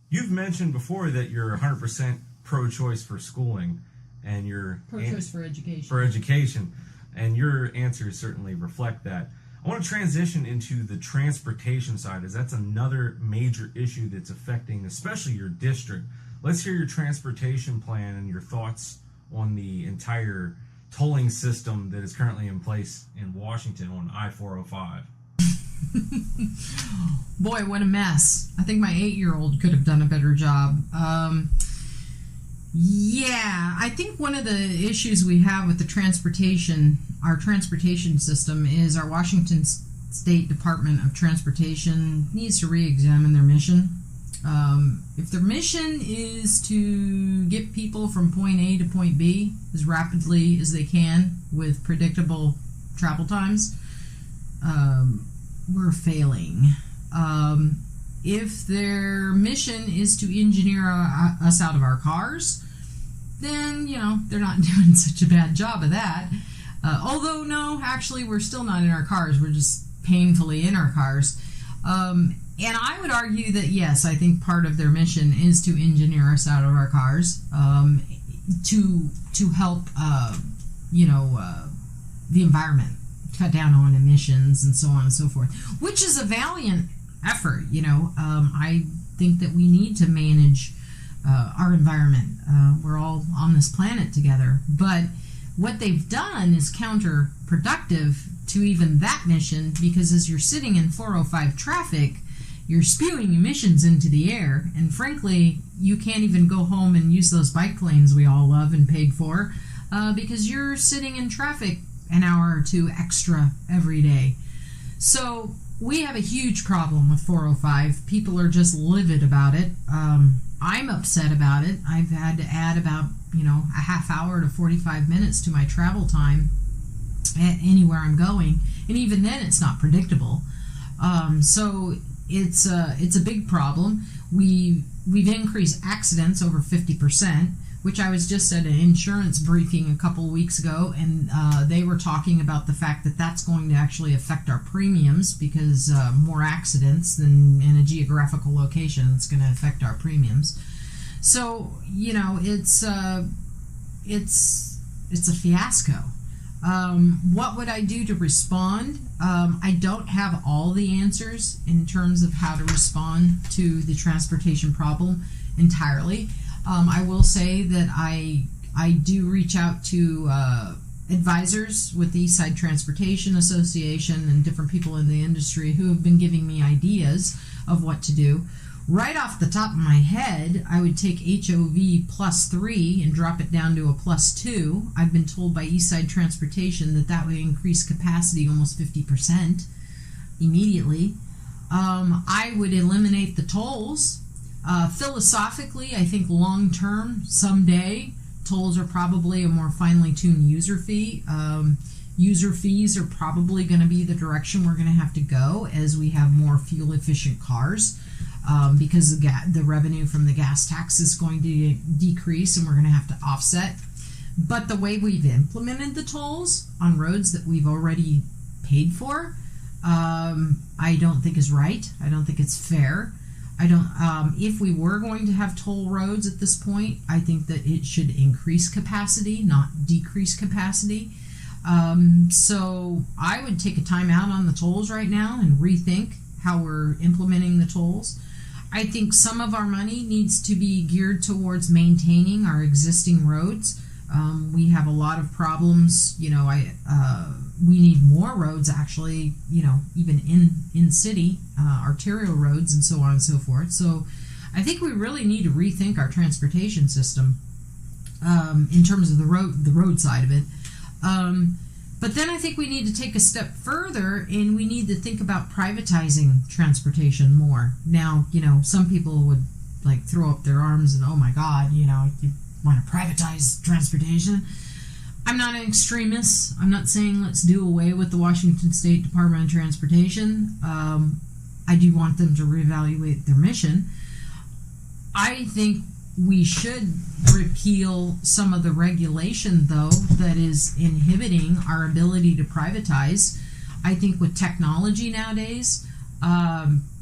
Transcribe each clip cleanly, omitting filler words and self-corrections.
You've mentioned before that you're 100% pro-choice for schooling, and you're pro-choice for education. For education, and your answers certainly reflect that. I want to transition into the transportation side, as that's another major issue that's affecting especially your district. Let's hear your transportation plan and your thoughts on the entire tolling system that is currently in place in Washington on I-405. Boy, what a mess. I think my 8-year-old could have done a better job. Yeah, I think one of the issues we have with our transportation system, is our Washington State Department of Transportation needs to re-examine their mission. If their mission is to get people from point A to point B as rapidly as they can with predictable travel times, we're failing. If their mission is to engineer us out of our cars, then, they're not doing such a bad job of that. Although, no, actually, we're still not in our cars. We're just painfully in our cars. And I would argue that, yes, I think part of their mission is to engineer us out of our cars, to help, the environment, cut down on emissions and so on and so forth, which is a valiant effort. I think that we need to manage our environment. We're all on this planet together, but what they've done is counterproductive to even that mission, because as you're sitting in 405 traffic, you're spewing emissions into the air, and frankly, you can't even go home and use those bike lanes we all love and paid for, because you're sitting in traffic an hour or two extra every day. So we have a huge problem with 405. People are just livid about it. I'm upset about it. I've had to add about, a half hour to 45 minutes to my travel time anywhere I'm going, and even then it's not predictable. So it's a big problem. We've increased accidents over 50%, which I was just at an insurance briefing a couple of weeks ago, and they were talking about the fact that that's going to actually affect our premiums, because more accidents than in a geographical location, it's going to affect our premiums. So, it's a fiasco. What would I do to respond? I don't have all the answers in terms of how to respond to the transportation problem entirely. I will say that I do reach out to advisors with the Eastside Transportation Association and different people in the industry who have been giving me ideas of what to do. Right off the top of my head, I would take HOV +3 and drop it down to a +2. I've been told by Eastside Transportation that would increase capacity almost 50% immediately. I would eliminate the tolls. Philosophically, I think long-term, someday, tolls are probably a more finely tuned user fee. User fees are probably going to be the direction we're going to have to go as we have more fuel-efficient cars, because the revenue from the gas tax is going to decrease and we're going to have to offset. But the way we've implemented the tolls on roads that we've already paid for, I don't think is right. I don't think it's fair. If we were going to have toll roads at this point, I think that it should increase capacity, not decrease capacity. So I would take a time out on the tolls right now and rethink how we're implementing the tolls. I think some of our money needs to be geared towards maintaining our existing roads. We have a lot of problems. We need more roads, actually, even in city, arterial roads and so on and so forth. So I think we really need to rethink our transportation system in terms of the road side of it. But then I think we need to take a step further, and we need to think about privatizing transportation more. Now, some people would throw up their arms and, oh my God, you want to privatize transportation. I'm not an extremist. I'm not saying let's do away with the Washington State Department of Transportation. I do want them to reevaluate their mission. I think we should repeal some of the regulation, though, that is inhibiting our ability to privatize. I think with technology nowadays,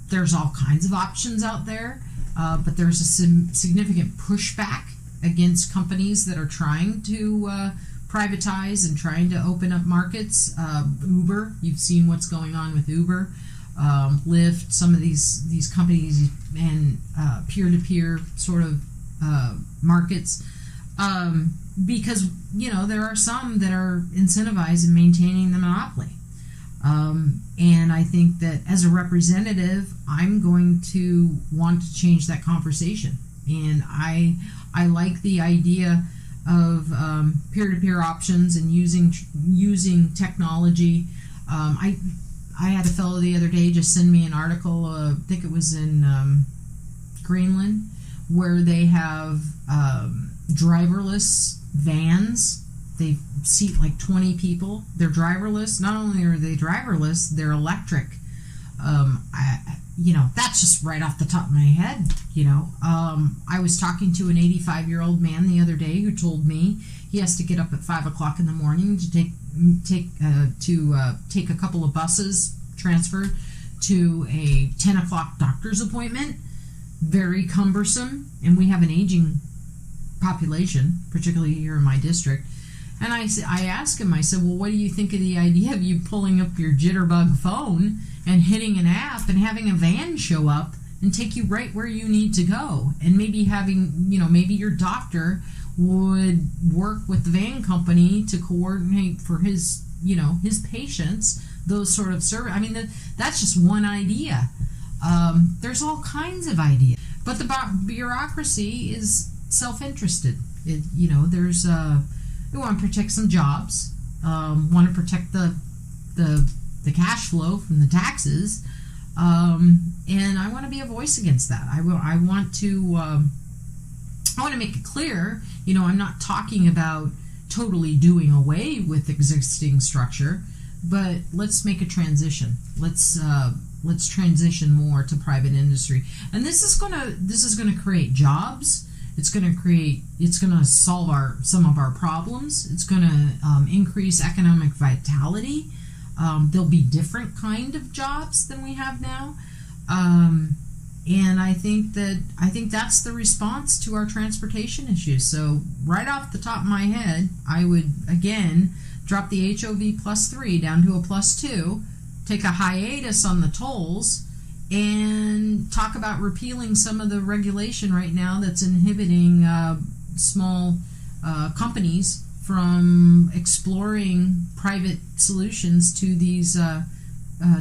there's all kinds of options out there. but there's a significant pushback against companies that are trying to privatize and trying to open up markets. Uber, you've seen what's going on with Uber, Lyft, some of these companies and peer-to-peer sort of markets, because there are some that are incentivized in maintaining the monopoly. And I think that as a representative, I'm going to want to change that conversation. And I like the idea of peer-to-peer options and using technology. I had a fellow the other day just send me an article, I think it was in Greenland, where they have driverless vans. They seat like 20 people. They're driverless. Not only are they driverless, they're electric. That's just right off the top of my head. I was talking to an 85-year-old man the other day who told me he has to get up at 5 o'clock in the morning to take a couple of buses, transfer to a 10 o'clock doctor's appointment. Very cumbersome, and we have an aging population, particularly here in my district. And I asked him, I said, well, what do you think of the idea of you pulling up your jitterbug phone and hitting an app and having a van show up and take you right where you need to go? And maybe having, maybe your doctor would work with the van company to coordinate for his patients, those sort of service. I mean, that's just one idea. There's all kinds of ideas. But the bureaucracy is self-interested. There's we want to protect some jobs, want to protect the cash flow from the taxes, and I want to be a voice against that. I want to make it clear, I'm not talking about totally doing away with existing structure, but let's make a transition. Let's transition more to private industry, and this is gonna create jobs. It's going to solve some of our problems. It's going to increase economic vitality. There'll be different kind of jobs than we have now, and I think that's the response to our transportation issues. So right off the top of my head, I would again drop the HOV +3 down to a +2, take a hiatus on the tolls, and talk about repealing some of the regulation right now that's inhibiting small companies from exploring private solutions to these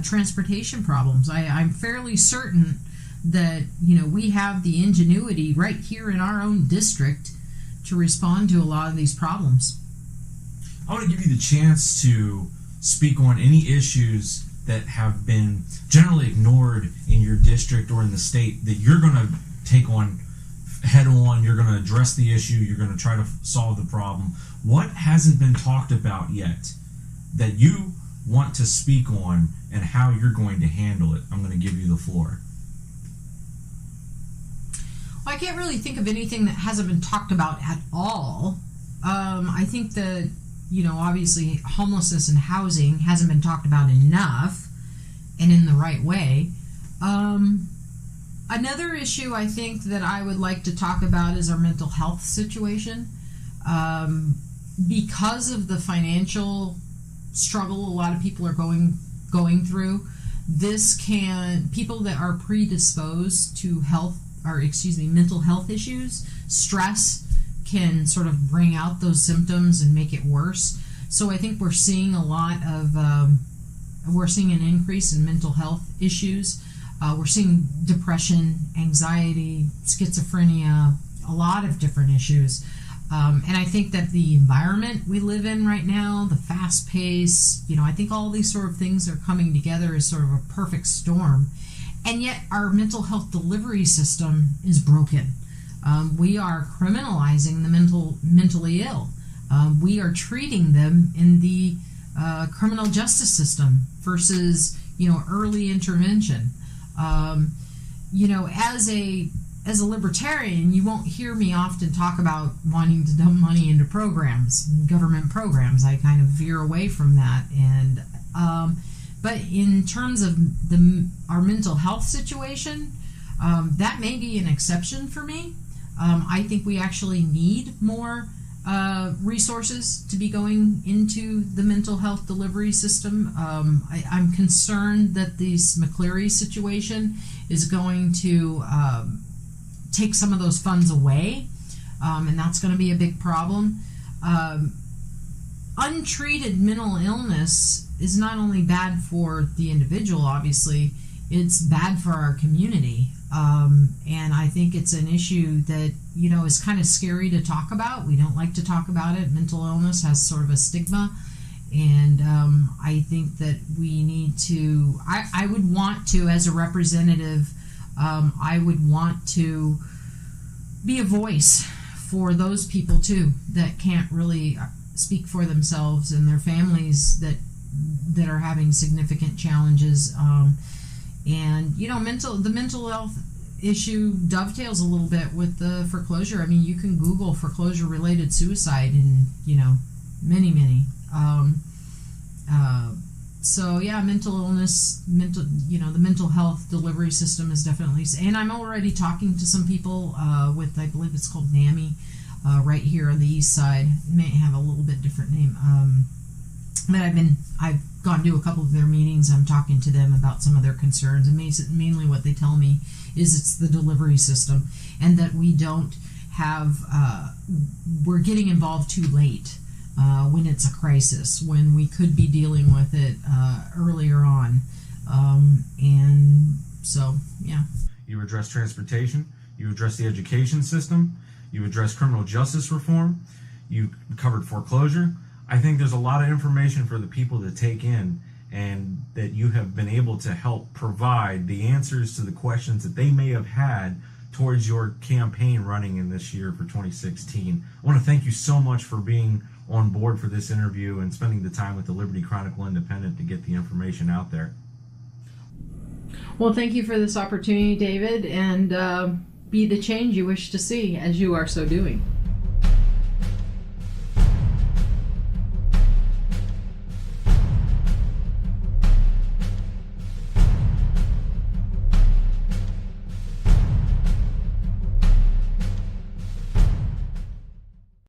transportation problems. I'm fairly certain that we have the ingenuity right here in our own district to respond to a lot of these problems. I want to give you the chance to speak on any issues that have been generally ignored in your district or in the state that you're going to take on head on. You're going to address the issue. You're going to try to solve the problem. What hasn't been talked about yet that you want to speak on and how you're going to handle it? I'm going to give you the floor. Well, I can't really think of anything that hasn't been talked about at all. I think that obviously homelessness and housing hasn't been talked about enough and in the right way. Another issue I think that I would like to talk about is our mental health situation. Because of the financial struggle a lot of people are going through, people that are predisposed to mental health issues, stress can sort of bring out those symptoms and make it worse. So I think we're seeing an increase in mental health issues. We're seeing depression, anxiety, schizophrenia, a lot of different issues. And I think that the environment we live in right now, the fast pace, I think all these sort of things are coming together as sort of a perfect storm. And yet our mental health delivery system is broken. We are criminalizing the mentally ill. We are treating them in the criminal justice system versus early intervention. As a libertarian, you won't hear me often talk about wanting to dump money into programs, government programs. I kind of veer away from that. But in terms of our mental health situation, That may be an exception for me. I think we actually need more resources to be going into the mental health delivery system. I'm concerned that this McCleary situation is going to take some of those funds away, and that's going to be a big problem. Untreated mental illness is not only bad for the individual, obviously, it's bad for our community. And I think it's an issue that, is kind of scary to talk about. We don't like to talk about it. Mental illness has sort of a stigma. And I think that we need to, I would want to, as a representative, I would want to be a voice for those people too that can't really speak for themselves and their families that are having significant challenges. And the mental health issue dovetails a little bit with the foreclosure. I mean, you can Google foreclosure related suicide and many. So yeah, mental illness, the mental health delivery system is definitely, and I'm already talking to some people with, I believe it's called NAMI, right here on the east side. It may have a little bit different name. But I've gone to a couple of their meetings. I'm talking to them about some of their concerns, and mainly what they tell me is it's the delivery system, and that we don't have, we're getting involved too late when it's a crisis, when we could be dealing with it earlier on. And so, yeah. You address transportation, you address the education system, you address criminal justice reform, you covered foreclosure. I think there's a lot of information for the people to take in, and that you have been able to help provide the answers to the questions that they may have had towards your campaign running in this year for 2016. I want to thank you so much for being on board for this interview and spending the time with the Liberty Chronicle Independent to get the information out there. Well, thank you for this opportunity, David, and be the change you wish to see, as you are so doing.